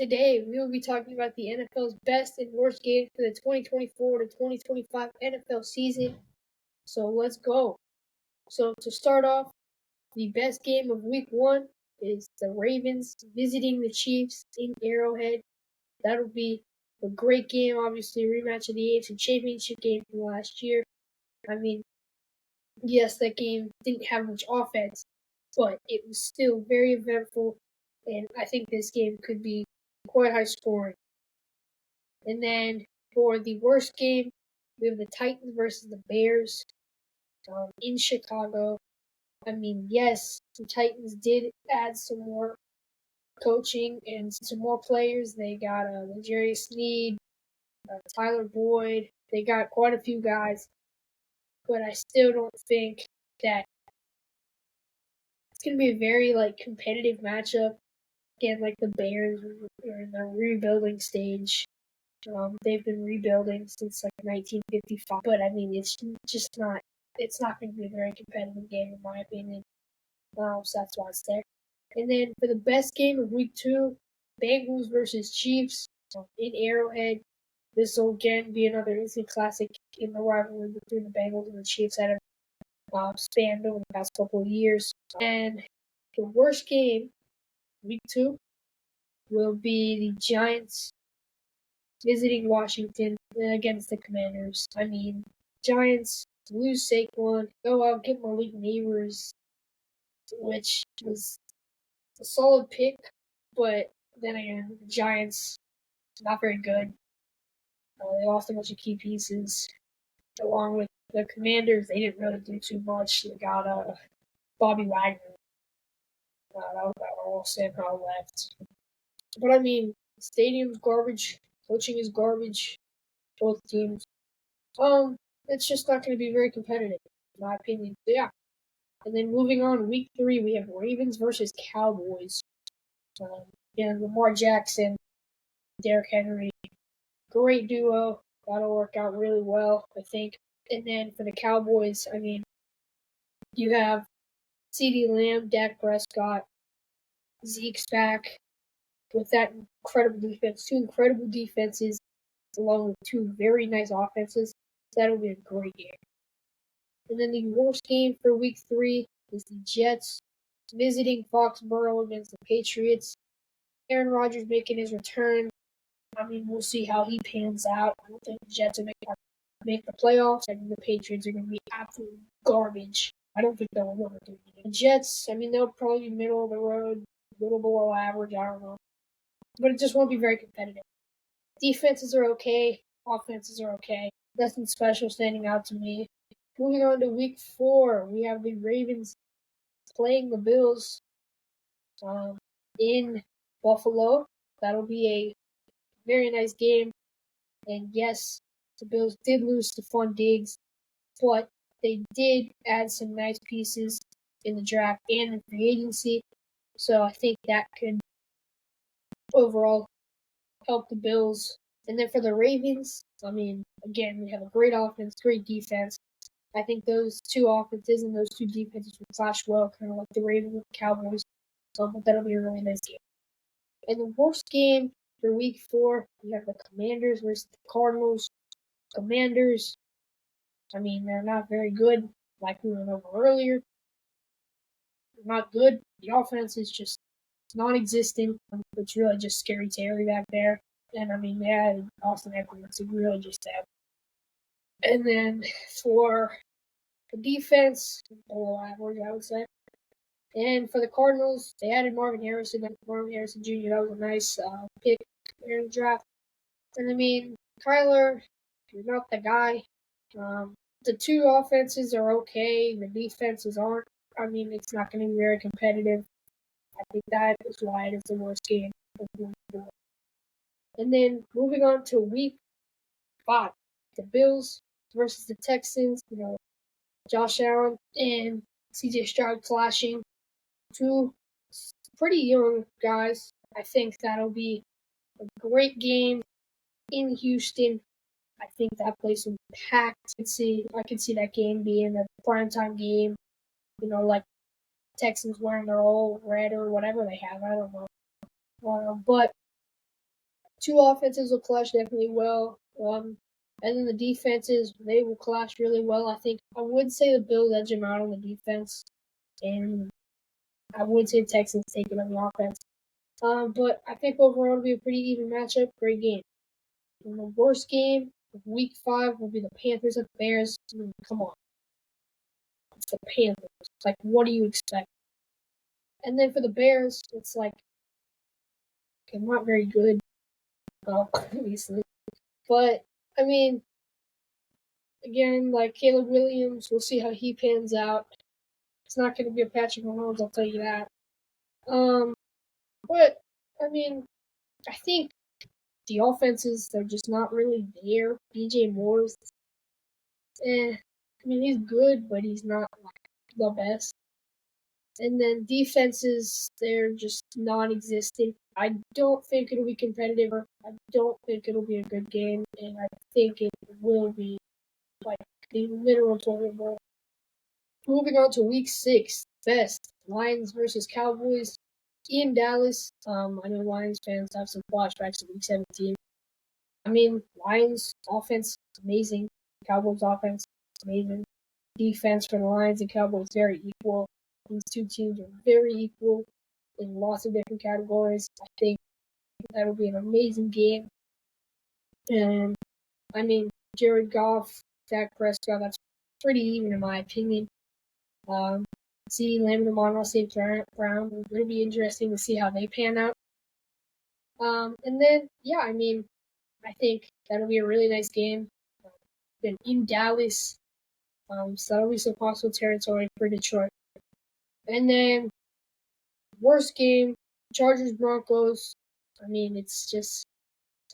Today, we will be talking about the NFL's best and worst games for the 2024 to 2025 NFL season. So let's go. So to start off, the best game of week 1 is the Ravens visiting the Chiefs in Arrowhead. That'll be a great game, obviously, a rematch of the AFC Championship game from last year. I mean, yes, that game didn't have much offense, but it was still very eventful, and I think this game could be quite high scoring. And then for the worst game, we have the Titans versus the Bears in Chicago. I mean, yes, the Titans did add some more coaching and some more players. They got L'Jarius Sneed, Tyler Boyd. They got quite a few guys, but I still don't think that it's going to be a very competitive matchup. Again, like the Bears are in the rebuilding stage. They've been rebuilding since 1955, but I mean, it's just not. It's not going to be a very competitive game, in my opinion. So that's why it's there. And then for the best game of week 2, Bengals versus Chiefs in Arrowhead. This will again be another instant classic in the rivalry between the Bengals and the Chiefs that have spanned over the past couple of years. And the worst game, week 2, will be the Giants visiting Washington against the Commanders. I mean, Giants lose Saquon, go out get Malik Neighbors, which was a solid pick, but then again, the Giants not very good. They lost a bunch of key pieces, along with the Commanders. They didn't really do too much. They got Bobby Wagner. That was about all Sam Howell left. But I mean, the stadium's garbage. Coaching is garbage. Both teams. It's just not going to be very competitive, in my opinion. Yeah. And then moving on, week 3, we have Ravens versus Cowboys. Lamar Jackson, Derrick Henry, great duo. That'll work out really well, I think. And then for the Cowboys, I mean, you have CeeDee Lamb, Dak Prescott, Zeke's back with that incredible defense. 2 incredible defenses, along with 2 very nice offenses. That'll be a great game. And then the worst game for week 3 is the Jets visiting Foxborough against the Patriots. Aaron Rodgers making his return. I mean, we'll see how he pans out. I don't think the Jets will make the playoffs. I think the Patriots are going to be absolute garbage. I don't think they'll ever do it. The Jets, I mean, they'll probably be middle of the road, a little below average. I don't know. But it just won't be very competitive. Defenses are okay. Offenses are okay. Nothing special standing out to me. Moving on to week 4, we have the Ravens playing the Bills in Buffalo. That'll be a very nice game. And yes, the Bills did lose to Stephon Diggs, but they did add some nice pieces in the draft and in free agency. So I think that could overall help the Bills. And then for the Ravens, I mean, again, we have a great offense, great defense. I think those 2 offenses and those 2 defenses will clash well, kind of like the Ravens with the Cowboys. But that'll be a really nice game. And the worst game for week 4, we have the Commanders versus the Cardinals. Commanders, I mean, they're not very good, like we went over earlier. They're not good. The offense is just non-existent. It's really just Scary Terry back there. And I mean, they had Austin Eckler. It's really just that. And then for the defense, below average, I would say. And for the Cardinals, they added Marvin Harrison Jr. That was a nice pick in the draft. And I mean, Kyler, you're not the guy. The 2 offenses are okay. The defenses aren't. I mean, it's not going to be very competitive. I think that is why it is the worst game. And then moving on to week 5, the Bills versus the Texans. Josh Allen and CJ Stroud clashing. 2 pretty young guys. I think that'll be a great game in Houston. I think that place will be packed. I could see that game being a primetime game. Like Texans wearing their old red or whatever they have. I don't know. But Two offenses will clash definitely well. And then the defenses, they will clash really well. I would say the Bills edge them out on the defense, and I would say the Texans take it on the offense. But I think overall it'll be a pretty even matchup. Great game. And the worst game of Week 5 will be the Panthers and Bears. Come on, it's the Panthers. It's like, what do you expect? And then for the Bears, it's like, okay, not very good, obviously. But I mean, again, like Caleb Williams, we'll see how he pans out. It's not going to be a Patrick Mahomes, I'll tell you that. But I mean, I think the offenses, they're just not really there. DJ Moore's, I mean, he's good, but he's not like the best. And then defenses, they're just non-existent. I don't think it'll be competitive. I don't think it'll be a good game, and I think it will be like the literal toilet bowl. Moving on to Week 6, best Lions versus Cowboys in Dallas. I know Lions fans have some flashbacks to Week 17. I mean, Lions offense amazing. Cowboys offense amazing. Defense for the Lions and Cowboys very equal. These two teams are very equal in lots of different categories. I think that'll be an amazing game. And I mean, Jared Goff, Dak Prescott, that's pretty even in my opinion. CeeDee Lamb and Amon St. Brown will really be interesting to see how they pan out. And then, yeah, I mean, I think that'll be a really nice game. Then in Dallas, so that'll be some possible territory for Detroit. And then, worst game, Chargers Broncos. I mean, it's just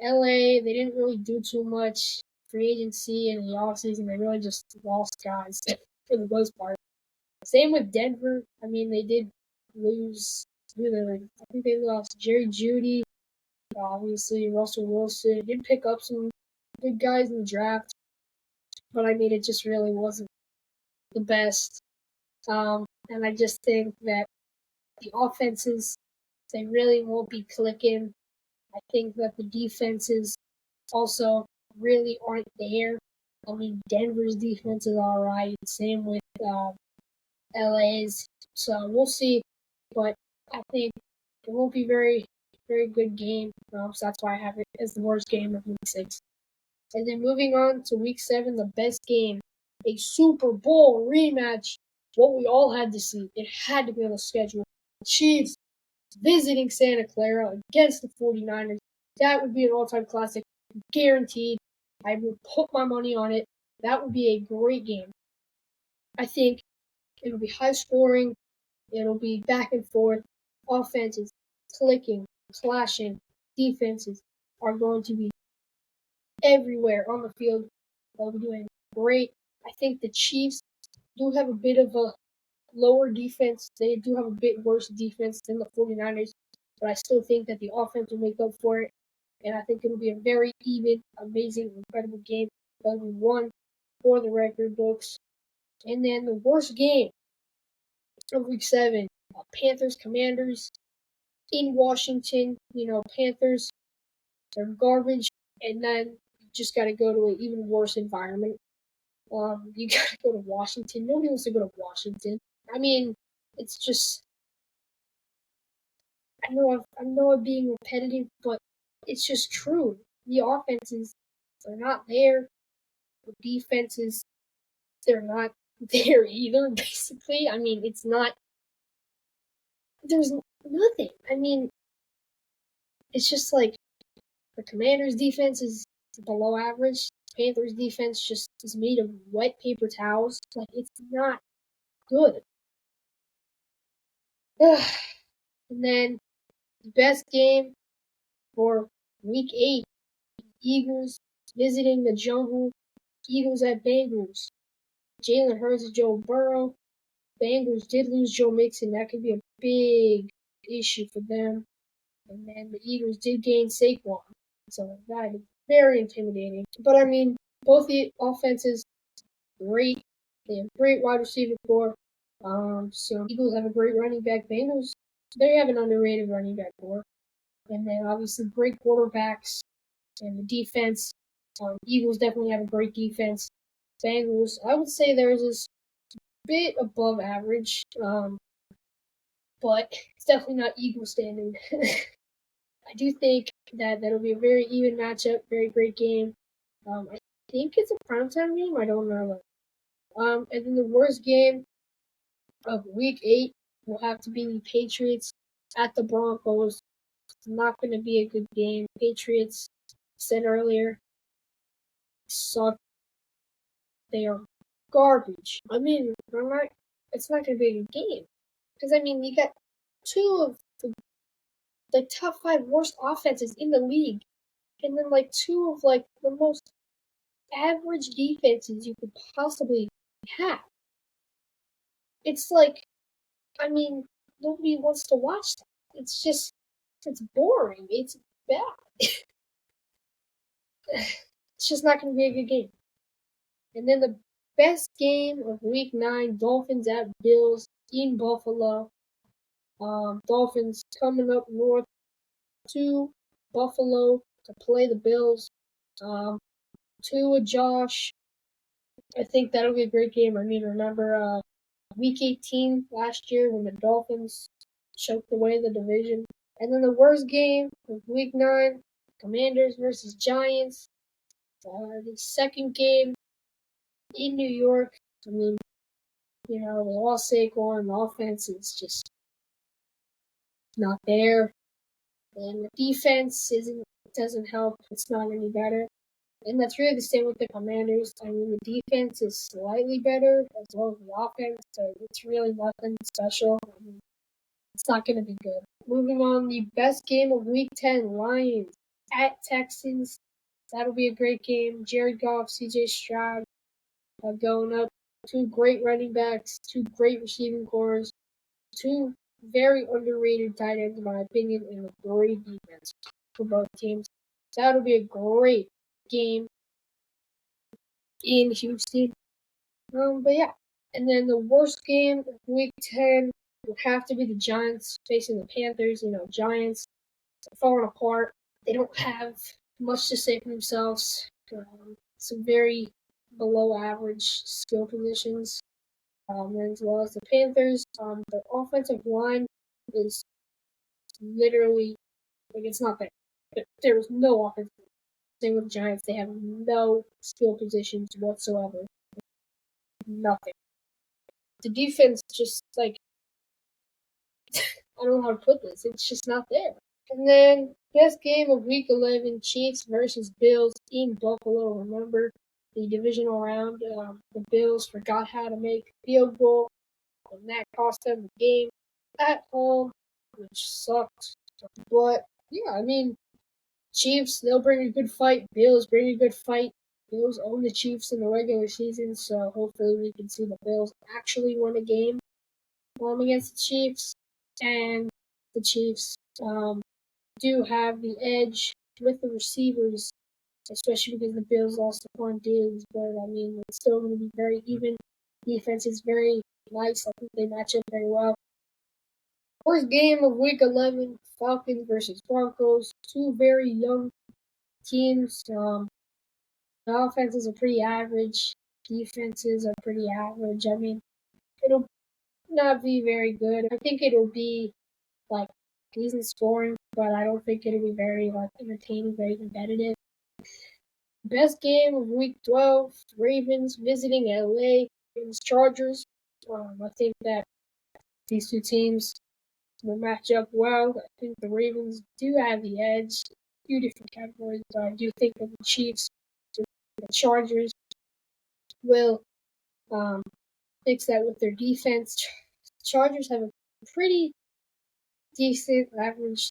LA. They didn't really do too much free agency and in the offseason. They really just lost guys for the most part. Same with Denver. I mean, they did lose. I think they lost Jerry Jeudy. Obviously, Russell Wilson. They did pick up some good guys in the draft, but I mean, it just really wasn't the best. And I just think that the offenses, they really won't be clicking. I think that the defenses also really aren't there. I mean, Denver's defense is all right. Same with LA's. So we'll see. But I think it won't be very, very good game. So that's why I have it as the worst game of Week 6. And then moving on to Week 7, the best game, a Super Bowl rematch. What we all had to see. It had to be on the schedule. Chiefs visiting Santa Clara against the 49ers. That would be an all-time classic. Guaranteed. I would put my money on it. That would be a great game. I think it'll be high scoring. It'll be back and forth. Offenses clicking, clashing. Defenses are going to be everywhere on the field. They'll be doing great. I think the Chiefs do have a bit of a lower defense. They do have a bit worse defense than the 49ers, but I still think that the offense will make up for it. And I think it'll be a very even, amazing, incredible game. That'll be one for the record books. And then the worst game of Week 7, Panthers Commanders in Washington. You know, Panthers, they're garbage. And then you just got to go to an even worse environment. You got to go to Washington. Nobody wants to go to Washington. I mean, it's just. I know I'm being repetitive, but it's just true. The offenses are not there. The defenses, they're not there either, basically. I mean, it's not. There's nothing. I mean, it's just like the Commanders' defense is below average. Panthers' defense just is made of wet paper towels. Like, it's not good. And then, the best game for Week 8, Eagles visiting the jungle. Eagles at Bengals. Jalen Hurts and Joe Burrow. Bengals did lose Joe Mixon. That could be a big issue for them. And then the Eagles did gain Saquon. So that is very intimidating. But I mean, both the offenses, great. They have great wide receiver core. So Eagles have a great running back. Bengals, they have an underrated running back core. And then obviously great quarterbacks and the defense. Eagles definitely have a great defense. Bengals, I would say theirs is a bit above average, but it's definitely not Eagle standard. I do think that that'll be a very even matchup, very great game. I think it's a primetime game. I don't know. And then the worst game of Week 8 will have to be the Patriots at the Broncos. It's not going to be a good game. Patriots, said earlier, suck. They are garbage. I mean, it's not going to be a good game. Because, I mean, you got two of the top 5 worst offenses in the league. And then, like, two of, like, the most average defenses you could possibly have. It's like, I mean, nobody wants to watch that. It's just, it's boring. It's bad. It's just not going to be a good game. And then the best game of Week 9, Dolphins at Bills in Buffalo. Dolphins coming up north to Buffalo to play the Bills. To Josh, I think that'll be a great game. I mean, remember Week 18 last year when the Dolphins choked away the division. And then the worst game of Week 9, Commanders versus Giants. The second game in New York. I mean, you know, they lost Saquon. The offense is just not there. And the defense doesn't help. It's not any better. And that's really the same with the Commanders. I mean, the defense is slightly better as well as the offense, so it's really nothing special. I mean, it's not going to be good. Moving on, the best game of Week 10, Lions at Texans. That'll be a great game. Jared Goff, CJ Stroud going up. Two great running backs, two great receiving cores, two very underrated tight ends, in my opinion, and a great defense for both teams. That'll be a great game in Houston. But yeah. And then the worst game of Week 10 would have to be the Giants facing the Panthers. You know, Giants are falling apart. They don't have much to say for themselves. Some very below average skill positions. As well as the Panthers, their offensive line is literally, like, it's not there. There's no offense. Same with the Giants, they have no skill positions whatsoever. Nothing. The defense just, like, I don't know how to put this. It's just not there. And then, best game of Week 11, Chiefs versus Bills in Buffalo. Remember the divisional round? The Bills forgot how to make a field goal, and that cost them the game at home, which sucked. But, yeah, I mean, Chiefs, they'll bring a good fight. Bills bring a good fight. Bills own the Chiefs in the regular season, so hopefully we can see the Bills actually win a game against the Chiefs. And the Chiefs do have the edge with the receivers, especially because the Bills lost Stephon Diggs. But, I mean, it's still going to be very even. Defense is very nice. I think they match up very well. First game of Week 11, Falcons versus Broncos. Two very young teams. The offenses are pretty average. Defenses are pretty average. I mean, it'll not be very good. I think it'll be, like, decent scoring, but I don't think it'll be very, like, entertaining, very competitive. Best game of Week 12, Ravens visiting LA. Ravens Chargers. I think that these two teams will match up well. I think the Ravens do have the edge. Few different categories, but I do think that the Chiefs, the Chargers, will fix that with their defense. Chargers have a pretty decent average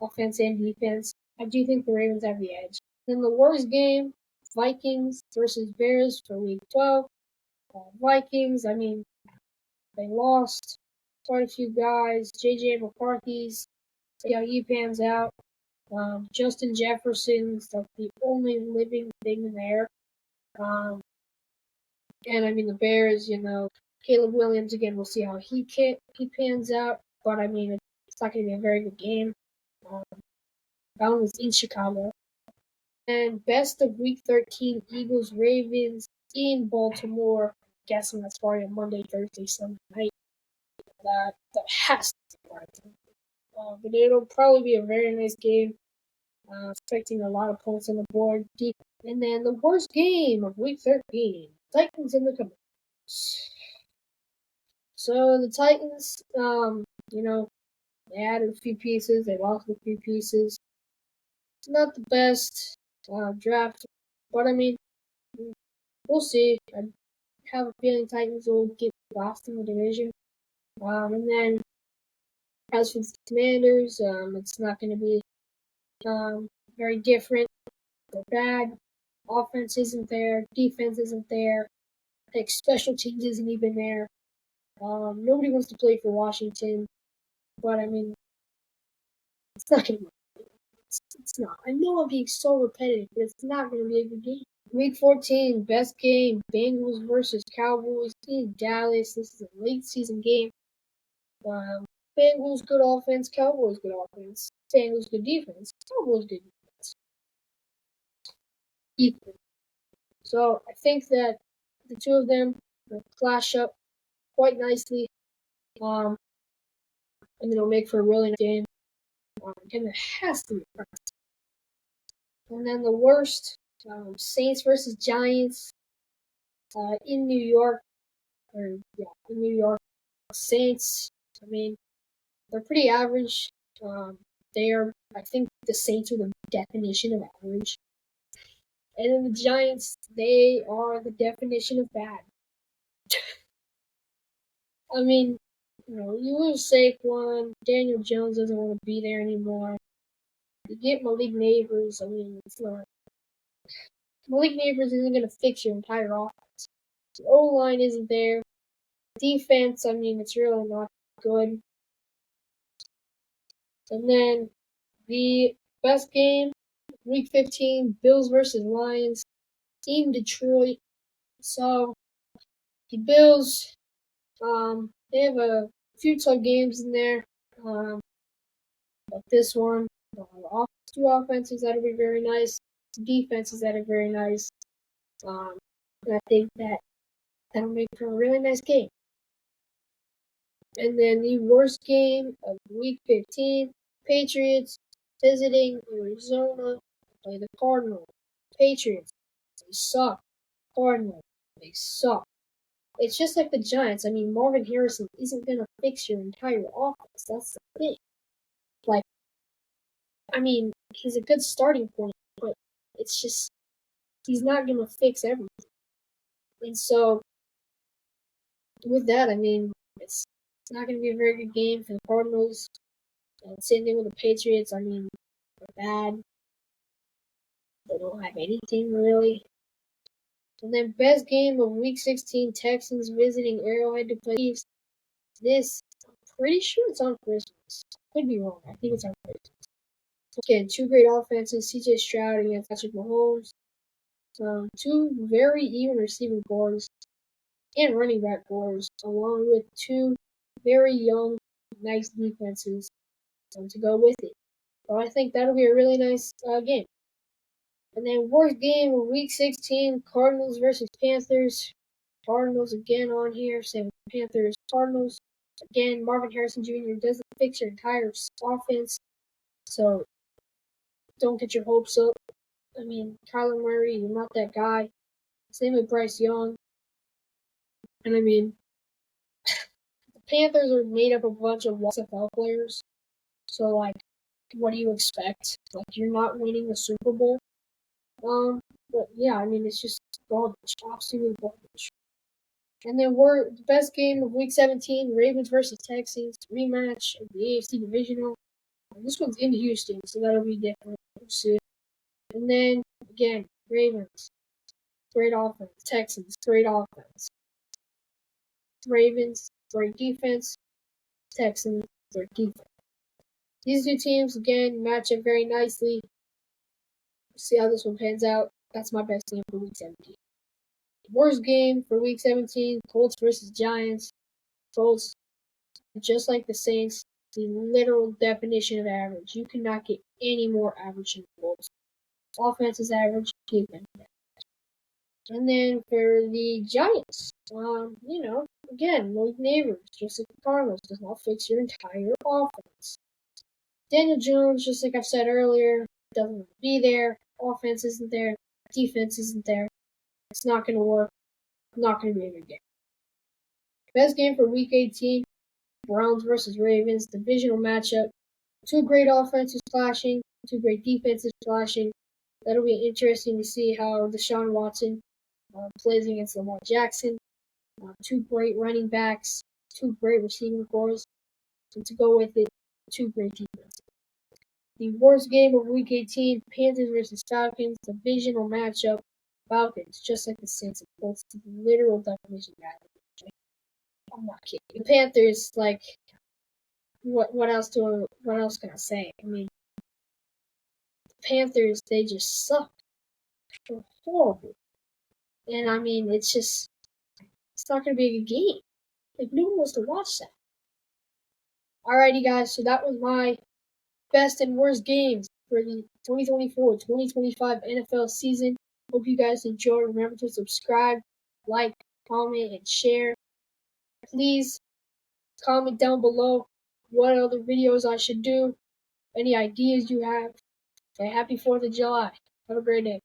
offense and defense. I do think the Ravens have the edge. Then the worst game, Vikings versus Bears for Week 12. Vikings, I mean, they lost quite a few guys. J.J. McCarthy's, see how he pans out. Justin Jefferson's the only living thing there. And I mean, the Bears, you know, Caleb Williams, again, we'll see how he pans out. But I mean, it's not going to be a very good game. That one was in Chicago. And best of Week 13, Eagles Ravens in Baltimore. Guessing that's probably a Monday, Thursday, Sunday night. That has to be part of it. But it'll probably be a very nice game. Expecting a lot of points on the board. Deep. And then the worst game of Week 13, Titans and the Commanders. So the Titans, they added a few pieces. They lost a few pieces. It's not the best draft, but I mean, we'll see. I have a feeling Titans will get lost in the division. And then as for the Commanders, it's not going to be very different. They're bad. Offense isn't there. Defense isn't there. Like special teams isn't even there. Nobody wants to play for Washington, but I mean, it's not going to be. It's not. I know I'm being so repetitive, but it's not going to be a good game. Week 14, best game, Bengals versus Cowboys in Dallas. This is a late season game. Bengals good offense, Cowboys good offense. Bengals good defense, Cowboys good defense. Equal. So I think that the two of them will clash up quite nicely. And it'll make for a really nice game. And it has to be practice. And then the worst, Saints versus Giants in New York. In New York. Saints, I mean, they're pretty average. I think the Saints are the definition of average. And then the Giants, they are the definition of bad. I mean, you lose Saquon, Daniel Jones doesn't want to be there anymore. You get Malik Neighbors, I mean, it's not. Malik Neighbors isn't going to fix your entire offense. The O-line isn't there. Defense, I mean, it's really not good. And then the best game, Week 15, Bills versus Lions in Detroit. So the Bills, they have a few tough games in there. But this one, two offenses that will be very nice, defenses that are very nice. And I think that'll make for a really nice game. And then the worst game of Week 15, Patriots visiting Arizona, play the Cardinals. Patriots, they suck. Cardinals, they suck. It's just like the Giants. I mean, Marvin Harrison isn't going to fix your entire offense. That's the thing. Like, I mean, he's a good starting point, but it's just, he's not going to fix everything. And so, with that, I mean, it's not going to be a very good game for the Cardinals. And same thing with the Patriots. I mean, they're bad. They don't have anything really. And then best game of Week 16, Texans visiting Arrowhead to play Chiefs. This, I'm pretty sure it's on Christmas. Could be wrong. I think it's on Christmas. Again, two great offenses. C.J. Stroud against Patrick Mahomes. Two very even receiving cores and running back cores, along with two very young, nice defenses to go with it. So I think that'll be a really nice game. And then worst game of Week 16, Cardinals versus Panthers. Cardinals again on here, same with Panthers. Cardinals, again, Marvin Harrison Jr. doesn't fix your entire offense, so don't get your hopes up. I mean, Kyler Murray, you're not that guy. Same with Bryce Young. And I mean, the Panthers are made up of a bunch of XFL players. So, like, what do you expect? Like, you're not winning the Super Bowl. But yeah, I mean, it's just garbage. Absolute garbage. And then the best game of Week 17, Ravens versus Texans, rematch of the AFC Divisional. This one's in Houston, so that'll be different. We'll see. And then, again, Ravens, great offense. Texans, great offense. Ravens, great defense. Texans, great defense. These two teams, again, match up very nicely. We'll see how this one pans out. That's my best game for Week 17. Worst game for Week 17, Colts versus Giants. Colts, just like the Saints, the literal definition of average. You cannot get any more average than the Wolves. Offense is average, defense is average. And then for the Giants, again, like neighbors, just like the Cardinals, does not fix your entire offense. Daniel Jones, just like I've said earlier, doesn't want to be there. Offense isn't there. Defense isn't there. It's not going to work. Not going to be a good game. Best game for Week 18, Browns versus Ravens, divisional matchup. Two great offenses clashing, two great defenses clashing. That'll be interesting to see how Deshaun Watson plays against Lamar Jackson. Two great running backs, two great receiving corps, and to go with it, two great defenses. The worst game of Week 18, Panthers versus Falcons, divisional matchup. Falcons, just like the Saints, it's the literal definition of average. I'm not kidding. The Panthers, like, what else can I say? I mean, the Panthers, they just suck. They're horrible. And I mean, it's not going to be a good game. Like, no one wants to watch that. Alrighty, guys, so that was my best and worst games for the 2024-2025 NFL season. Hope you guys enjoy. Remember to subscribe, like, comment, and share. Please comment down below what other videos I should do, any ideas you have. Okay, happy 4th of July. Have a great day.